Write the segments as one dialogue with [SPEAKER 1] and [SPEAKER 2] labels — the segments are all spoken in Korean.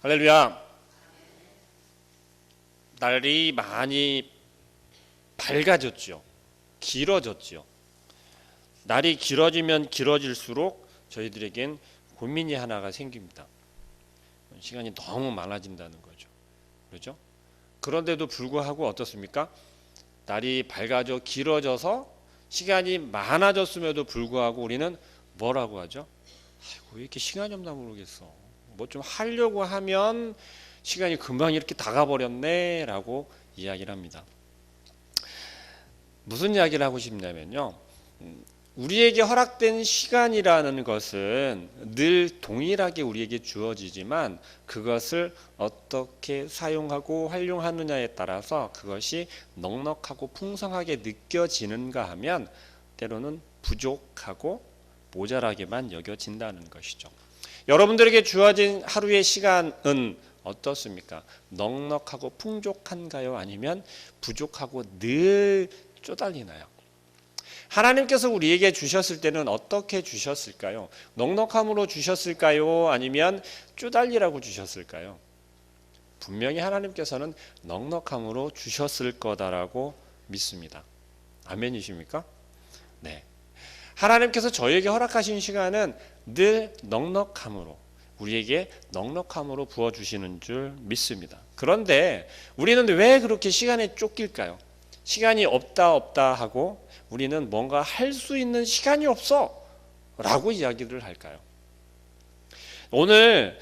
[SPEAKER 1] 할렐루야. 날이 많이 밝아졌죠. 길어졌죠. 날이 길어지면 길어질수록 저희들에겐 고민이 하나가 생깁니다. 시간이 너무 많아진다는 거죠. 그렇죠? 그런데도 불구하고 어떻습니까? 날이 밝아져 길어져서 시간이 많아졌음에도 불구하고 우리는 뭐라고 하죠? 아이고, 왜 이렇게 시간이 없나 모르겠어. 뭐 좀 하려고 하면 시간이 금방 이렇게 다가버렸네 라고 이야기를 합니다. 무슨 이야기를 하고 싶냐면요, 우리에게 허락된 시간이라는 것은 늘 동일하게 우리에게 주어지지만 그것을 어떻게 사용하고 활용하느냐에 따라서 그것이 넉넉하고 풍성하게 느껴지는가 하면 때로는 부족하고 모자라게만 여겨진다는 것이죠. 여러분들에게 주어진 하루의 시간은 어떻습니까? 넉넉하고 풍족한가요? 아니면 부족하고 늘 쪼달리나요? 하나님께서 우리에게 주셨을 때는 어떻게 주셨을까요? 넉넉함으로 주셨을까요? 아니면 쪼달리라고 주셨을까요? 분명히 하나님께서는 넉넉함으로 주셨을 거다라고 믿습니다. 아멘이십니까? 네. 하나님께서 저에게 허락하신 시간은 늘 넉넉함으로, 우리에게 넉넉함으로 부어주시는 줄 믿습니다. 그런데 우리는 왜 그렇게 시간에 쫓길까요? 시간이 없다 하고 우리는 뭔가 할 수 있는 시간이 없어 라고 이야기를 할까요? 오늘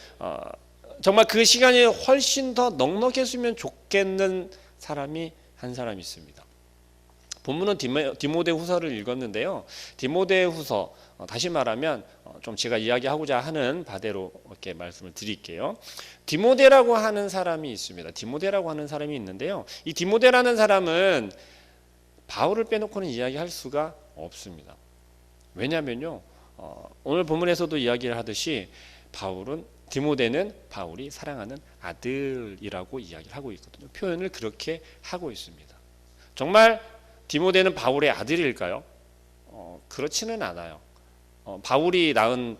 [SPEAKER 1] 정말 그 시간이 훨씬 더 넉넉했으면 좋겠는 사람이 한 사람 있습니다. 본문은 디모데 후서를 읽었는데요. 디모데 후서, 다시 말하면 좀 제가 이야기하고자 하는 바대로 이렇게 말씀을 드릴게요. 디모데라고 하는 사람이 있습니다. 디모데라고 하는 사람이 있는데요. 이 디모데라는 사람은 바울을 빼놓고는 이야기할 수가 없습니다. 왜냐하면요, 오늘 본문에서도 이야기를 하듯이 디모데는 바울이 사랑하는 아들이라고 이야기를 하고 있거든요. 표현을 그렇게 하고 있습니다. 정말 디모데는 바울의 아들일까요? 그렇지는 않아요. 바울이 낳은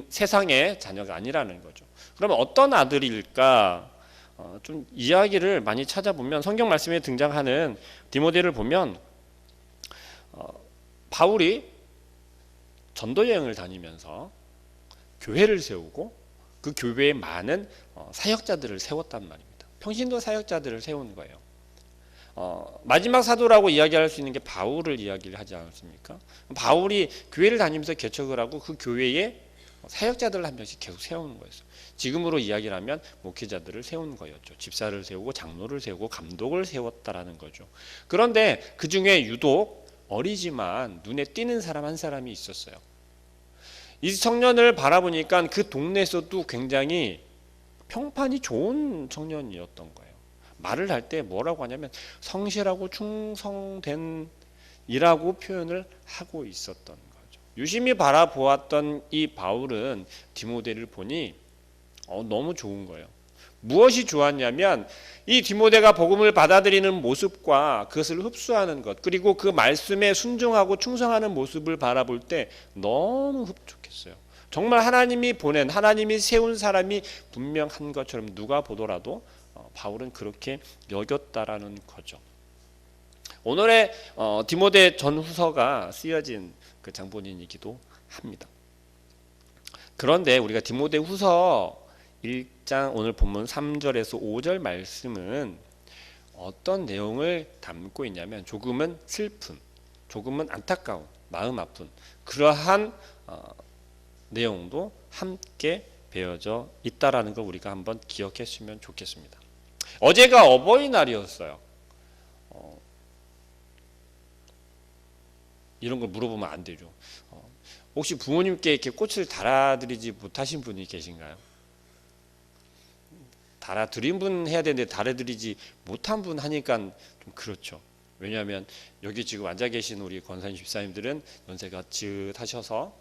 [SPEAKER 1] 세상의 자녀가 아니라는 거죠. 그러면 어떤 아들일까? 좀 이야기를 많이 찾아보면 성경 말씀에 등장하는 디모데를 보면 바울이 전도 여행을 다니면서 교회를 세우고 그 교회에 많은 사역자들을 세웠단 말입니다. 평신도 사역자들을 세운 거예요. 마지막 사도라고 이야기할 수 있는 게 바울을 이야기를 하지 않았습니까? 바울이 교회를 다니면서 개척을 하고 그 교회에 사역자들을 한 명씩 계속 세우는 거였어요. 지금으로 이야기를 하면 목회자들을 세운 거였죠. 집사를 세우고 장로를 세우고 감독을 세웠다라는 거죠. 그런데 그 중에 유독 어리지만 눈에 띄는 사람 한 사람이 있었어요. 이 청년을 바라보니까 그 동네에서도 굉장히 평판이 좋은 청년이었던 거예요. 말을 할 때 뭐라고 하냐면 성실하고 충성된 이라고 표현을 하고 있었던 거죠. 유심히 바라보았던 이 바울은 디모데를 보니 너무 좋은 거예요. 무엇이 좋았냐면 이 디모데가 복음을 받아들이는 모습과 그것을 흡수하는 것, 그리고 그 말씀에 순종하고 충성하는 모습을 바라볼 때 너무 흡족했어요. 정말 하나님이 세운 사람이 분명한 것처럼 누가 보더라도 바울은 그렇게 여겼다라는 거죠. 오늘의 디모데 전후서가 쓰여진 그 장본인이기도 합니다. 그런데 우리가 디모데 후서 1장 오늘 본문 3절에서 5절 말씀은 어떤 내용을 담고 있냐면 조금은 슬픈, 조금은 안타까운, 마음 아픈 그러한 내용도 함께 배어져 있다라는 걸 우리가 한번 기억했으면 좋겠습니다. 어제가 어버이날이었어요. 이런 걸 물어보면 안 되죠. 혹시 부모님께 이렇게 꽃을 달아드리지 못하신 분이 계신가요? 달아드린 분 해야 되는데 달아드리지 못한 분 하니까 좀 그렇죠. 왜냐하면 여기 지금 앉아 계신 우리 권사님 집사님들은 연세가 지긋하셔서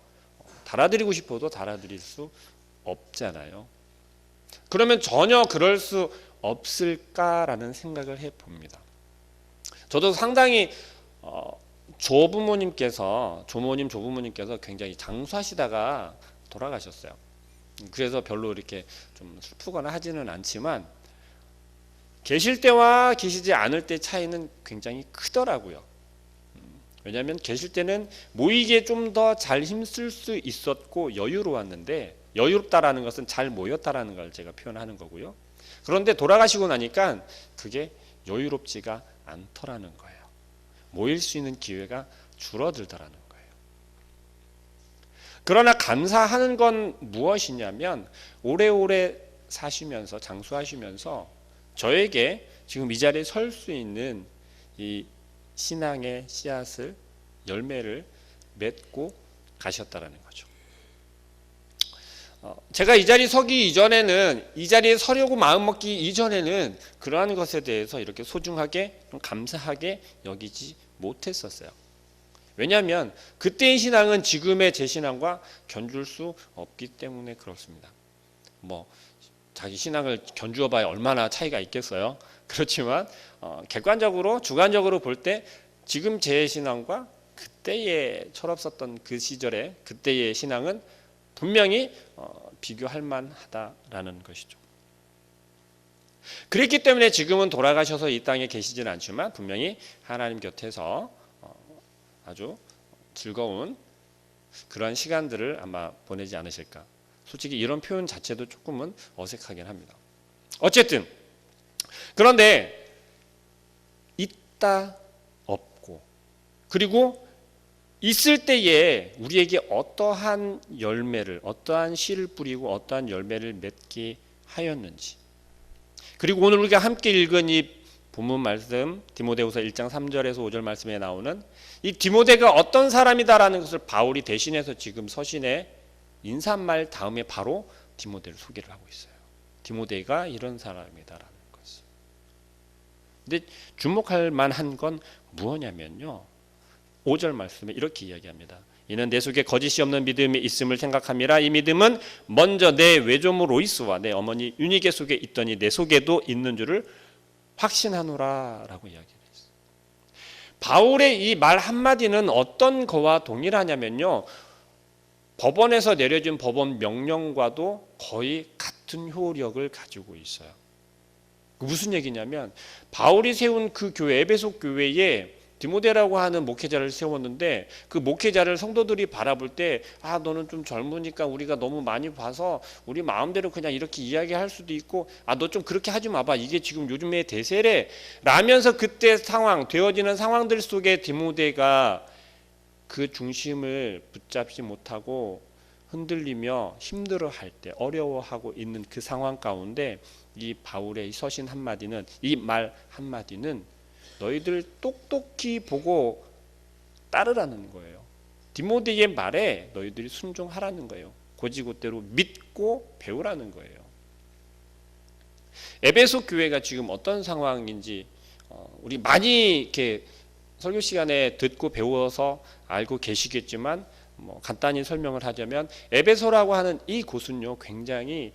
[SPEAKER 1] 달아드리고 싶어도 달아드릴 수 없잖아요. 그러면 전혀 그럴 수 없을까라는 생각을 해봅니다. 저도 상당히 조부모님께서 굉장히 장수하시다가 돌아가셨어요. 그래서 별로 이렇게 좀 슬프거나 하지는 않지만 계실 때와 계시지 않을 때 차이는 굉장히 크더라고요. 왜냐하면 계실 때는 모이기에 좀 더 잘 힘쓸 수 있었고 여유로웠는데, 여유롭다라는 것은 잘 모였다라는 걸 제가 표현하는 거고요. 그런데 돌아가시고 나니까 그게 여유롭지가 않더라는 거예요. 모일 수 있는 기회가 줄어들더라는 거예요. 그러나 감사하는 건 무엇이냐면 오래오래 사시면서 장수하시면서 저에게 지금 이 자리에 설 수 있는 이 신앙의 씨앗을, 열매를 맺고 가셨다라는 거죠. 제가 이 자리에 서기 이전에는, 이 자리에 서려고 마음먹기 이전에는 그러한 것에 대해서 이렇게 소중하게, 좀 감사하게 여기지 못했었어요. 왜냐하면 그때의 신앙은 지금의 제 신앙과 견줄 수 없기 때문에 그렇습니다. 자기 신앙을 견주어 봐야 얼마나 차이가 있겠어요. 그렇지만 객관적으로, 주관적으로 볼 때 지금 제 신앙과 그때의 철없었던 그 시절의 그때의 신앙은 분명히 비교할 만하다라는 것이죠. 그렇기 때문에 지금은 돌아가셔서 이 땅에 계시지는 않지만 분명히 하나님 곁에서 아주 즐거운 그러한 시간들을 아마 보내지 않으실까. 솔직히 이런 표현 자체도 조금은 어색하긴 합니다. 어쨌든 그런데 있다 없고, 그리고 있을 때에 우리에게 어떠한 열매를, 어떠한 씨를 뿌리고 어떠한 열매를 맺게 하였는지, 그리고 오늘 우리가 함께 읽은 이 본문 말씀 디모데후서 1장 3절에서 5절 말씀에 나오는 이 디모데가 어떤 사람이다라는 것을 바울이 대신해서 지금 서신의 인사말 다음에 바로 디모데를 소개를 하고 있어요. 디모데가 이런 사람이다라는 것을. 근데 주목할 만한 건 무엇냐면요, 5절 말씀에 이렇게 이야기합니다. 이는 내 속에 거짓이 없는 믿음이 있음을 생각함이라. 이 믿음은 먼저 내 외조모 로이스와 내 어머니 유니게 속에 있더니 내 속에도 있는 줄을 확신하노라 라고 이야기했어요. 바울의 이 말 한마디는 어떤 거와 동일하냐면요, 법원에서 내려진 법원 명령과도 거의 같은 효력을 가지고 있어요. 무슨 얘기냐면 바울이 세운 그 교회, 에베소 교회에 디모데라고 하는 목회자를 세웠는데 그 목회자를 성도들이 바라볼 때 너는 좀 젊으니까 우리가 너무 많이 봐서 우리 마음대로 그냥 이렇게 이야기할 수도 있고 너 좀 그렇게 하지 마봐, 이게 지금 요즘의 대세래 라면서 그때 상황, 되어지는 상황들 속에 디모데가 그 중심을 붙잡지 못하고 흔들리며 힘들어할 때, 어려워하고 있는 그 상황 가운데 이 바울의 서신 한마디는, 이 말 한마디는 너희들 똑똑히 보고 따르라는 거예요. 디모데의 말에 너희들이 순종하라는 거예요. 고지고대로 믿고 배우라는 거예요. 에베소 교회가 지금 어떤 상황인지 우리 많이 이렇게 설교 시간에 듣고 배워서 알고 계시겠지만 간단히 설명을 하자면 에베소라고 하는 이 곳은요, 굉장히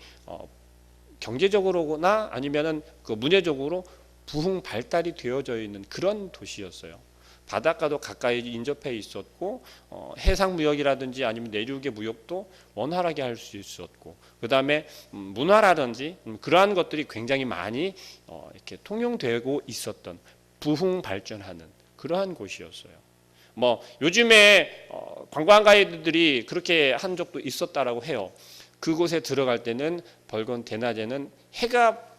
[SPEAKER 1] 경제적으로나 아니면은 그 문화적으로 부흥 발달이 되어져 있는 그런 도시였어요. 바닷가도 가까이 인접해 있었고 해상 무역이라든지 아니면 내륙의 무역도 원활하게 할 수 있었고, 그 다음에 문화라든지 그러한 것들이 굉장히 많이 이렇게 통용되고 있었던, 부흥 발전하는 그러한 곳이었어요. 요즘에 관광 가이드들이 그렇게 한 적도 있었다라고 해요. 그곳에 들어갈 때는 벌건 대낮에는 해가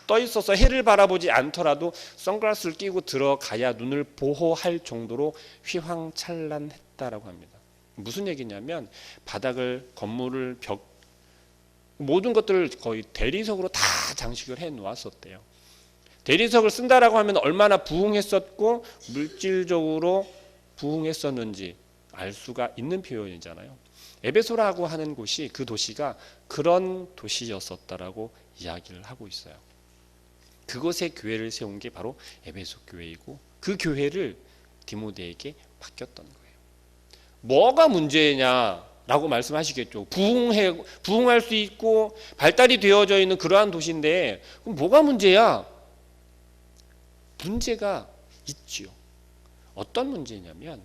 [SPEAKER 1] 떠 있어서 해를 바라보지 않더라도 선글라스를 끼고 들어가야 눈을 보호할 정도로 휘황찬란했다라고 합니다. 무슨 얘기냐면 바닥을, 건물을, 벽, 모든 것들을 거의 대리석으로 다 장식을 해 놓았었대요. 대리석을 쓴다라고 하면 얼마나 부흥했었고 물질적으로 부흥했었는지 알 수가 있는 표현이잖아요. 에베소라고 하는 곳이, 그 도시가 그런 도시였었다라고 이야기를 하고 있어요. 그곳에 교회를 세운 게 바로 에베소 교회이고 그 교회를 디모데에게 맡겼던 거예요. 뭐가 문제냐라고 말씀하시겠죠. 부흥할 수 있고 발달이 되어져 있는 그러한 도시인데 그럼 뭐가 문제야? 문제가 있지요. 어떤 문제냐면,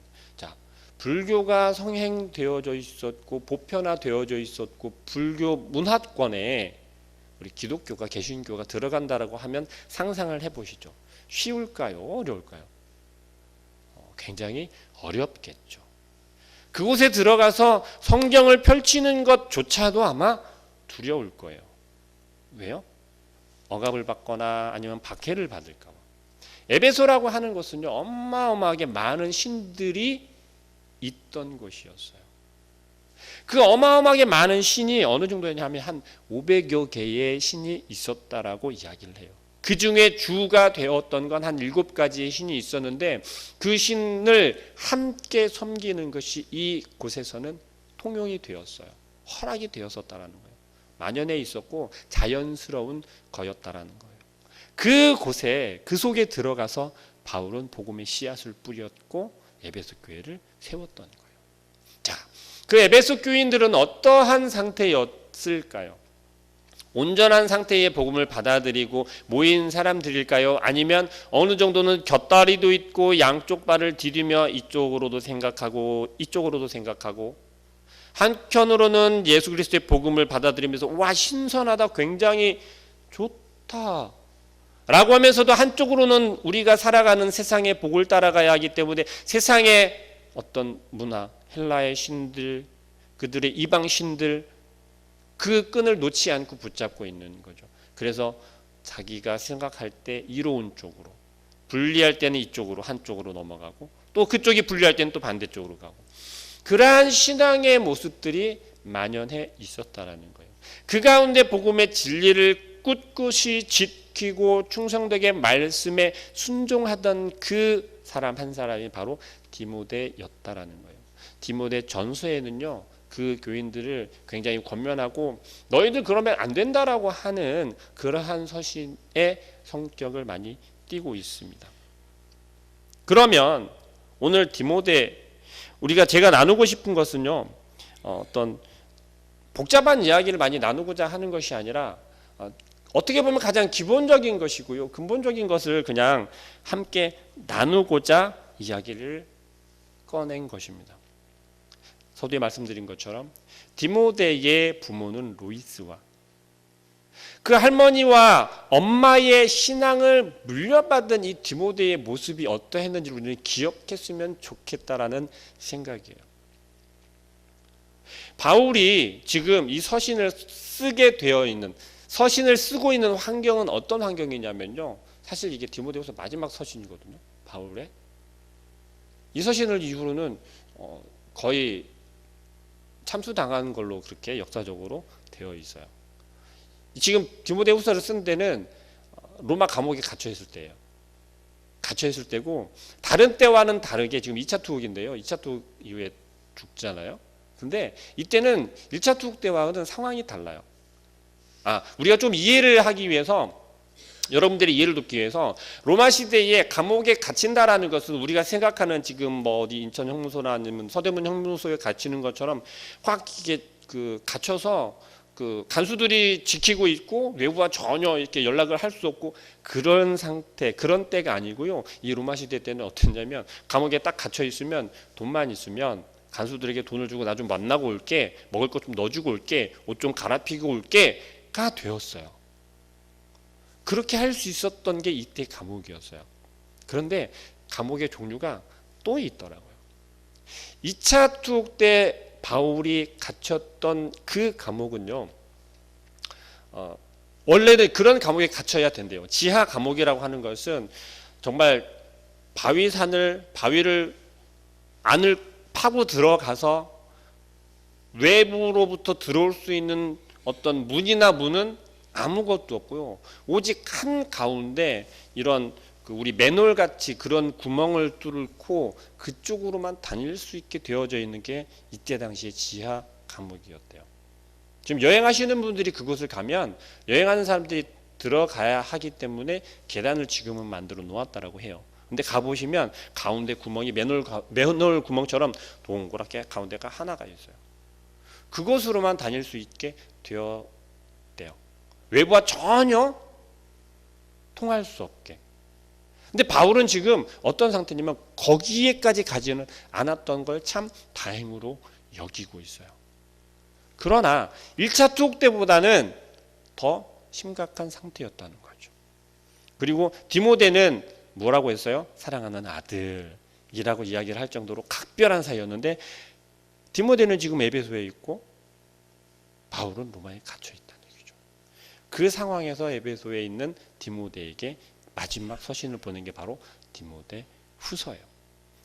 [SPEAKER 1] 불교가 성행되어져 있었고 보편화되어져 있었고 불교 문화권에 우리 기독교가 개신교가 들어간다라고 하면 상상을 해보시죠. 쉬울까요? 어려울까요? 굉장히 어렵겠죠. 그곳에 들어가서 성경을 펼치는 것조차도 아마 두려울 거예요. 왜요? 억압을 받거나 아니면 박해를 받을까 봐. 에베소라고 하는 것은요, 어마어마하게 많은 신들이 있던 곳이었어요. 그 어마어마하게 많은 신이 어느 정도냐면 한 500여 개의 신이 있었다라고 이야기를 해요. 그 중에 주가 되었던 건 한 7가지의 신이 있었는데 그 신을 함께 섬기는 것이 이 곳에서는 통용이 되었어요. 허락이 되었었다라는 거예요. 만연해 있었고 자연스러운 거였다라는 거예요. 그곳에 그 속에 들어가서 바울은 복음의 씨앗을 뿌렸고 에베소 교회를 세웠던 거예요. 자, 그 에베소 교인들은 어떠한 상태였을까요? 온전한 상태의 복음을 받아들이고 모인 사람들일까요? 아니면 어느 정도는 곁다리도 있고 양쪽 발을 디디며 이쪽으로도 생각하고 이쪽으로도 생각하고 한편으로는 예수 그리스도의 복음을 받아들이면서 와 신선하다 굉장히 좋다 라고 하면서도 한쪽으로는 우리가 살아가는 세상의 복을 따라가야 하기 때문에 세상의 어떤 문화, 헬라의 신들, 그들의 이방 신들 그 끈을 놓지 않고 붙잡고 있는 거죠. 그래서 자기가 생각할 때 이로운 쪽으로, 분리할 때는 이쪽으로 한쪽으로 넘어가고 또 그쪽이 분리할 때는 또 반대쪽으로 가고 그러한 신앙의 모습들이 만연해 있었다라는 거예요. 그 가운데 복음의 진리를 꿋꿋이 지키고 충성되게 말씀에 순종하던 그 사람 한 사람이 바로 디모데였다라는 거예요. 디모데 전서에는요. 그 교인들을 굉장히 권면하고 너희들 그러면 안 된다라고 하는 그러한 서신의 성격을 많이 띠고 있습니다. 그러면 오늘 디모데 제가 나누고 싶은 것은요. 어떤 복잡한 이야기를 많이 나누고자 하는 것이 아니라 어떻게 보면 가장 기본적인 것이고요. 근본적인 것을 그냥 함께 나누고자 이야기를 꺼낸 것입니다. 서두에 말씀드린 것처럼 디모데의 부모는 로이스와 그 할머니와 엄마의 신앙을 물려받은 이 디모데의 모습이 어떠했는지를 우리는 기억했으면 좋겠다라는 생각이에요. 바울이 지금 이 서신을 쓰게 되어 있는 서신을 쓰고 있는 환경은 어떤 환경이냐면요. 사실 이게 디모데후서 마지막 서신이거든요. 바울의 이 서신을 이후로는 거의 참수당한 걸로 그렇게 역사적으로 되어 있어요. 지금 디모데후서를 쓴 데는 로마 감옥에 갇혀 있을 때예요. 갇혀 있을 때고 다른 때와는 다르게 지금 2차 투옥인데요. 2차 투옥 이후에 죽잖아요. 근데 이때는 1차 투옥 때와는 상황이 달라요. 우리가 좀 이해를 하기 위해서 여러분들이 이해를 돕기 위해서 로마 시대에 감옥에 갇힌다라는 것은 우리가 생각하는 지금 뭐 어디 인천 형무소나 아니면 서대문 형무소에 갇히는 것처럼 확 이게 갇혀서 간수들이 지키고 있고 외부와 전혀 이렇게 연락을 할 수 없고 그런 상태, 그런 때가 아니고요. 이 로마 시대 때는 어땠냐면 감옥에 딱 갇혀 있으면 돈만 있으면 간수들에게 돈을 주고 나 좀 만나고 올게, 먹을 것 좀 넣어주고 올게, 옷 좀 갈아피고 올게가 되었어요. 그렇게 할 수 있었던 게 이때 감옥이었어요. 그런데 감옥의 종류가 또 있더라고요. 2차 투옥 때 바울이 갇혔던 그 감옥은요. 원래는 그런 감옥에 갇혀야 된대요. 지하 감옥이라고 하는 것은 정말 바위를 안을 파고 들어가서 외부로부터 들어올 수 있는 어떤 문이나 문은 아무것도 없고요. 오직 한 가운데 이런 우리 맨홀 같이 그런 구멍을 뚫고 그쪽으로만 다닐 수 있게 되어져 있는 게 이때 당시에 지하 감옥이었대요. 지금 여행하시는 분들이 그곳을 가면 여행하는 사람들이 들어가야 하기 때문에 계단을 지금은 만들어 놓았다라고 해요. 근데 가보시면 가운데 구멍이 맨홀 구멍처럼 동그랗게 가운데가 하나가 있어요. 그곳으로만 다닐 수 있게 되었대요. 외부와 전혀 통할 수 없게. 근데 바울은 지금 어떤 상태냐면 거기에까지 가지는 않았던 걸 참 다행으로 여기고 있어요. 그러나 1차 투옥 때보다는 더 심각한 상태였다는 거죠. 그리고 디모데는 뭐라고 했어요? 사랑하는 아들이라고 이야기를 할 정도로 각별한 사이였는데 디모데는 지금 에베소에 있고 바울은 로마에 갇혀 있다는 얘기죠. 그 상황에서 에베소에 있는 디모데에게 마지막 서신을 보낸 게 바로 디모데 후서예요.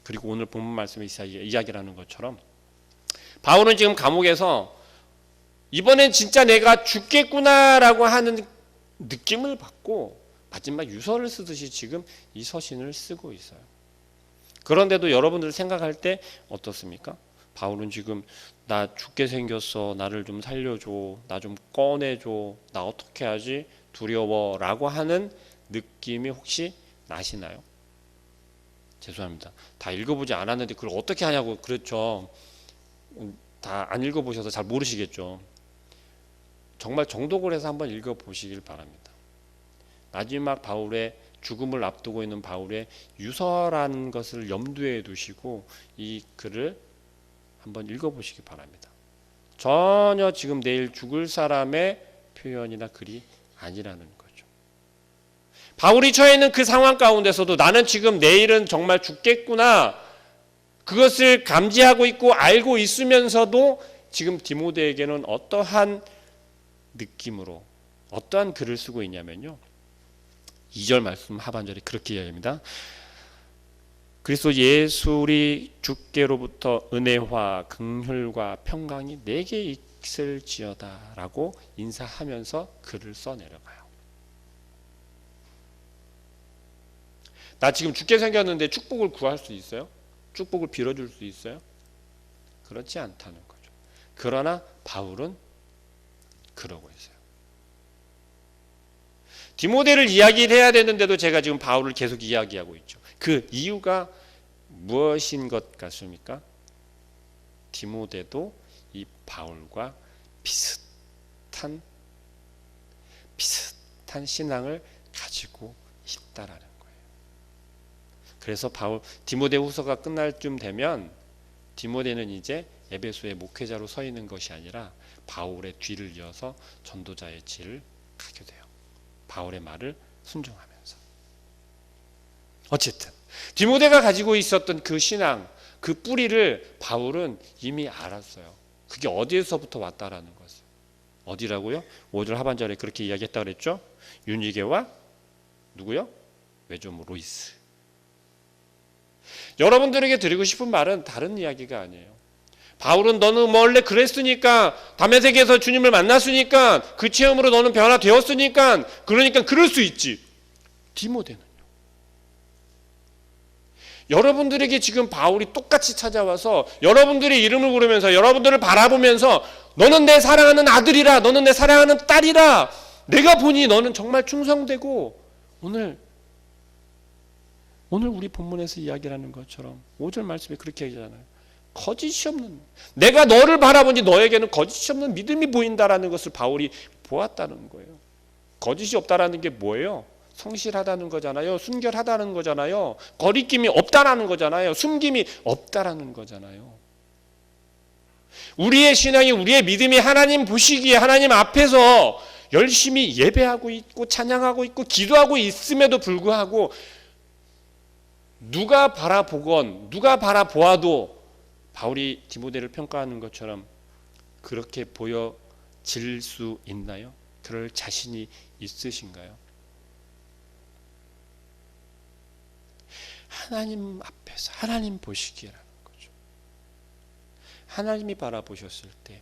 [SPEAKER 1] 그리고 오늘 본문 말씀에 이야기를 하는 것처럼 바울은 지금 감옥에서 이번엔 진짜 내가 죽겠구나라고 하는 느낌을 받고 마지막 유서를 쓰듯이 지금 이 서신을 쓰고 있어요. 그런데도 여러분들 생각할 때 어떻습니까? 바울은 지금 나 죽게 생겼어, 나를 좀 살려줘, 나 좀 꺼내줘, 나 어떻게 하지? 두려워 라고 하는 느낌이 혹시 나시나요? 죄송합니다. 다 읽어보지 않았는데 그걸 어떻게 하냐고 그랬죠. 다 안 읽어보셔서 잘 모르시겠죠. 정말 정독을 해서 한번 읽어보시길 바랍니다. 마지막 바울의 죽음을 앞두고 있는 바울의 유서라는 것을 염두에 두시고 이 글을 한번 읽어보시기 바랍니다. 전혀 지금 내일 죽을 사람의 표현이나 글이 아니라는 거죠. 바울이 처해 있는 그 상황 가운데서도 나는 지금 내일은 정말 죽겠구나 그것을 감지하고 있고 알고 있으면서도 지금 디모데에게는 어떠한 느낌으로 어떠한 글을 쓰고 있냐면요. 2절 말씀 하반절에 그렇게 이야기합니다. 그리스도 예수 우리 주께로부터 은혜와 긍휼과 평강이 내게 있을지어다 라고 인사하면서 글을 써내려가요. 나 지금 죽게 생겼는데 축복을 구할 수 있어요? 축복을 빌어줄 수 있어요? 그렇지 않다는 거죠. 그러나 바울은 그러고 있어요. 디모데를 이야기를 해야 되는데도 제가 지금 바울을 계속 이야기하고 있죠. 그 이유가 무엇인 것 같습니까? 디모데도 이 바울과 비슷한 신앙을 가지고 있다라는 거예요. 그래서 디모데 후서가 끝날 쯤 되면 디모데는 이제 에베소의 목회자로 서 있는 것이 아니라 바울의 뒤를 이어서 전도자의 길을 가게 돼요. 바울의 말을 순종하면서. 어쨌든 디모데가 가지고 있었던 그 신앙, 그 뿌리를 바울은 이미 알았어요. 그게 어디에서부터 왔다라는 것을. 어디라고요? 5절 하반절에 그렇게 이야기했다고 그랬죠. 윤희계와 누구요? 외조모 로이스. 여러분들에게 드리고 싶은 말은 다른 이야기가 아니에요. 바울은 너는 원래 그랬으니까 다메섹에서 주님을 만났으니까 그 체험으로 너는 변화되었으니까 그러니까 그럴 수 있지. 디모데는요. 여러분들에게 지금 바울이 똑같이 찾아와서 여러분들의 이름을 부르면서 여러분들을 바라보면서 너는 내 사랑하는 아들이라 너는 내 사랑하는 딸이라 내가 보니 너는 정말 충성되고 오늘 우리 본문에서 이야기를 하는 것처럼 5절 말씀에 그렇게 얘기하잖아요. 거짓이 없는 내가 너를 바라보니 너에게는 거짓이 없는 믿음이 보인다라는 것을 바울이 보았다는 거예요. 거짓이 없다라는 게 뭐예요? 성실하다는 거잖아요. 순결하다는 거잖아요. 거리낌이 없다라는 거잖아요. 숨김이 없다라는 거잖아요. 우리의 신앙이 우리의 믿음이 하나님 보시기에 하나님 앞에서 열심히 예배하고 있고 찬양하고 있고 기도하고 있음에도 불구하고 누가 바라보건 누가 바라보아도 바울이 디모데를 평가하는 것처럼 그렇게 보여질 수 있나요? 그럴 자신이 있으신가요? 하나님 앞에서 하나님 보시기라는 거죠. 하나님이 바라보셨을 때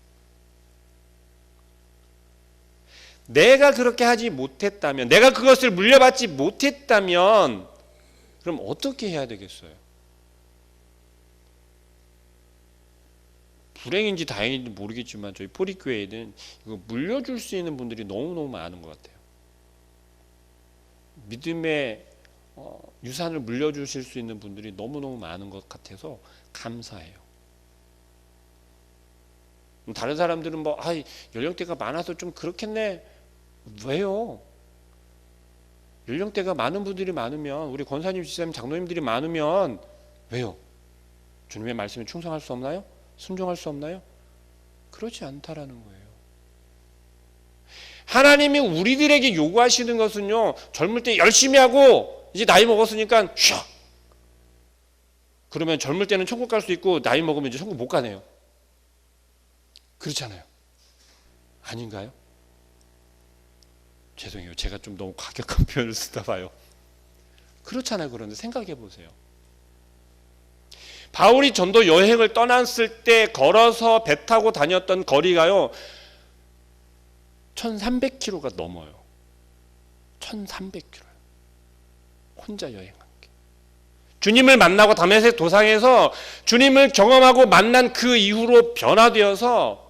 [SPEAKER 1] 내가 그렇게 하지 못했다면 내가 그것을 물려받지 못했다면 그럼 어떻게 해야 되겠어요? 불행인지 다행인지 모르겠지만 저희 포리교회에는 이거 물려줄 수 있는 분들이 너무너무 많은 것 같아요. 믿음의 유산을 물려주실 수 있는 분들이 너무너무 많은 것 같아서 감사해요. 다른 사람들은 연령대가 많아서 좀 그렇겠네. 왜요? 연령대가 많은 분들이 많으면, 우리 권사님, 지사님, 장로님들이 많으면 왜요? 주님의 말씀에 충성할 수 없나요? 순종할 수 없나요? 그렇지 않다라는 거예요. 하나님이 우리들에게 요구하시는 것은요, 젊을 때 열심히 하고 이제 나이 먹었으니까 쉬어. 그러면 젊을 때는 천국 갈 수 있고 나이 먹으면 이제 천국 못 가네요. 그렇잖아요. 아닌가요? 죄송해요. 제가 좀 너무 과격한 표현을 쓰다 봐요. 그렇잖아요. 그런데 생각해 보세요. 바울이 전도 여행을 떠났을 때 걸어서 배 타고 다녔던 거리가요, 1300km가 넘어요. 1300km요. 혼자 여행한 게. 주님을 만나고 다메섹 도상에서 주님을 경험하고 만난 그 이후로 변화되어서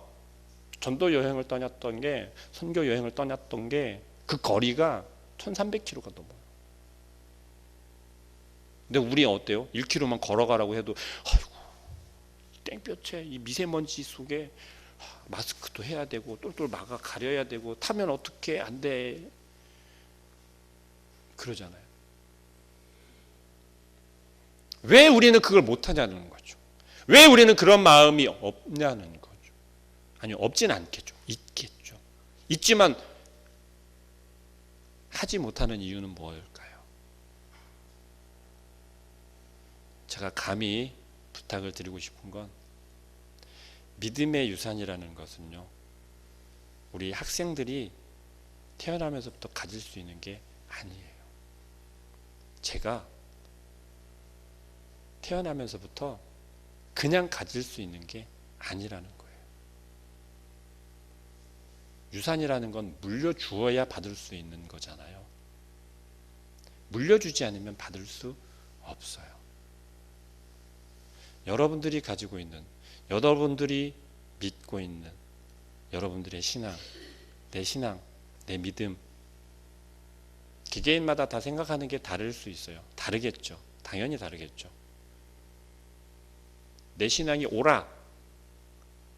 [SPEAKER 1] 전도 여행을 떠났던 게, 선교 여행을 떠났던 게, 그 거리가 1300km가 넘어요. 근데 우리 어때요? 1km만 걸어가라고 해도 아이고 땡볕에 이 미세먼지 속에 마스크도 해야 되고 똘똘 막아 가려야 되고 타면 어떻게 안 돼, 그러잖아요. 왜 우리는 그걸 못하냐는 거죠. 왜 우리는 그런 마음이 없냐는 거죠. 아니요, 없진 않겠죠. 있겠죠. 있지만 하지 못하는 이유는 뭘까요? 제가 감히 부탁을 드리고 싶은 건, 믿음의 유산이라는 것은요, 우리 학생들이 태어나면서부터 가질 수 있는 게 아니에요. 제가 태어나면서부터 그냥 가질 수 있는 게 아니라는 거예요. 유산이라는 건 물려주어야 받을 수 있는 거잖아요. 물려주지 않으면 받을 수 없어요. 여러분들이 가지고 있는, 여러분들이 믿고 있는 여러분들의 신앙, 내 신앙, 내 믿음, 개개인마다 다 생각하는 게 다를 수 있어요. 다르겠죠. 당연히 다르겠죠. 내 신앙이 옳아,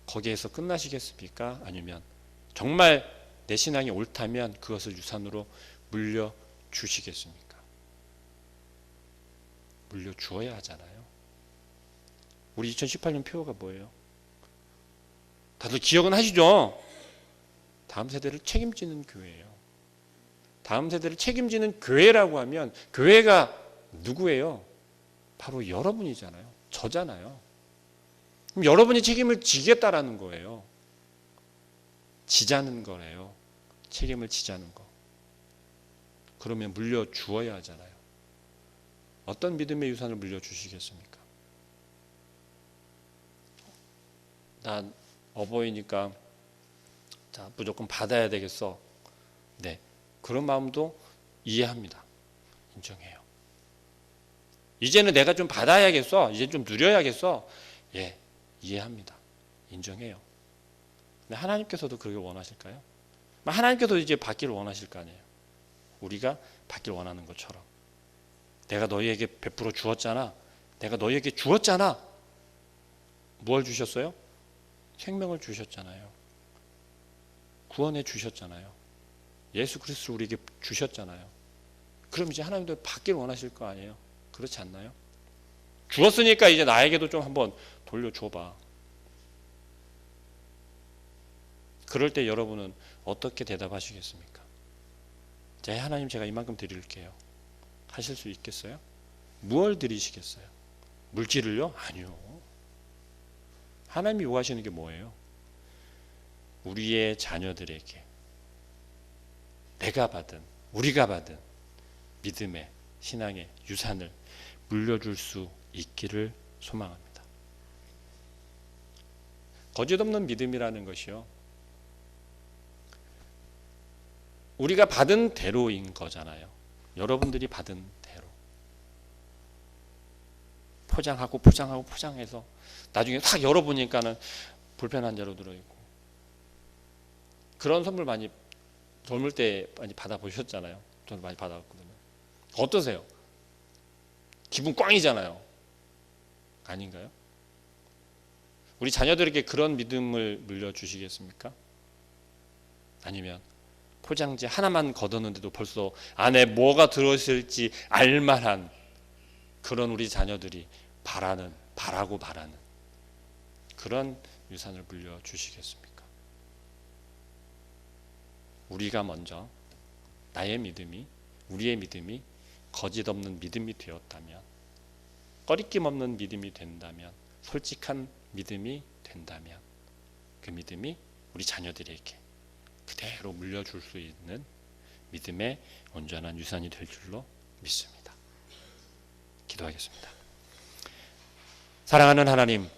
[SPEAKER 1] 거기에서 끝나시겠습니까? 아니면 정말 내 신앙이 옳다면 그것을 유산으로 물려주시겠습니까? 물려주어야 하잖아요. 우리 2018년 표어가 뭐예요? 다들 기억은 하시죠? 다음 세대를 책임지는 교회예요. 다음 세대를 책임지는 교회라고 하면 교회가 누구예요? 바로 여러분이잖아요. 저잖아요. 그럼 여러분이 책임을 지겠다라는 거예요. 지자는 거래요. 책임을 지자는 거. 그러면 물려주어야 하잖아요. 어떤 믿음의 유산을 물려주시겠습니까? 난 어버이니까 자, 무조건 받아야 되겠어. 네, 그런 마음도 이해합니다. 인정해요. 이제는 내가 좀 받아야겠어. 이제 좀 누려야겠어. 예, 이해합니다. 인정해요. 근데 하나님께서도 그러길 원하실까요? 하나님께서도 이제 받기를 원하실 거 아니에요. 우리가 받기를 원하는 것처럼. 내가 너희에게 베풀어 주었잖아. 내가 너희에게 주었잖아. 뭘 주셨어요? 생명을 주셨잖아요. 구원해 주셨잖아요. 예수 그리스도를 우리에게 주셨잖아요. 그럼 이제 하나님도 받기를 원하실 거 아니에요. 그렇지 않나요? 주었으니까 이제 나에게도 좀 한번 돌려줘봐. 그럴 때 여러분은 어떻게 대답하시겠습니까? 자, 하나님 제가 이만큼 드릴게요. 하실 수 있겠어요? 무엇을 드리시겠어요? 물질을요? 아니요. 하나님이 요구하시는 게 뭐예요? 우리의 자녀들에게 내가 받은, 우리가 받은 믿음의, 신앙의 유산을 물려줄 수 있기를 소망합니다. 거짓없는 믿음이라는 것이요, 우리가 받은 대로인 거잖아요. 여러분들이 받은 대로. 포장하고 포장하고 포장해서 나중에 탁 열어보니까는 불편한 대로 들어있고. 그런 선물 많이 젊을 때 많이 받아보셨잖아요. 저도 많이 받아봤거든요. 어떠세요? 기분 꽝이잖아요. 아닌가요? 우리 자녀들에게 그런 믿음을 물려주시겠습니까? 아니면 포장지 하나만 걷었는데도 벌써 안에 뭐가 들어있을지 알만한 그런 우리 자녀들이 바라고 바라는 그런 유산을 물려주시겠습니까? 우리가 먼저 나의 믿음이, 우리의 믿음이 거짓 없는 믿음이 되었다면, 꺼리낌 없는 믿음이 된다면, 솔직한 믿음이 된다면 그 믿음이 우리 자녀들에게 그대로 물려줄 수 있는 믿음의 온전한 유산이 될 줄로 믿습니다. 기도하겠습니다. 사랑하는 하나님,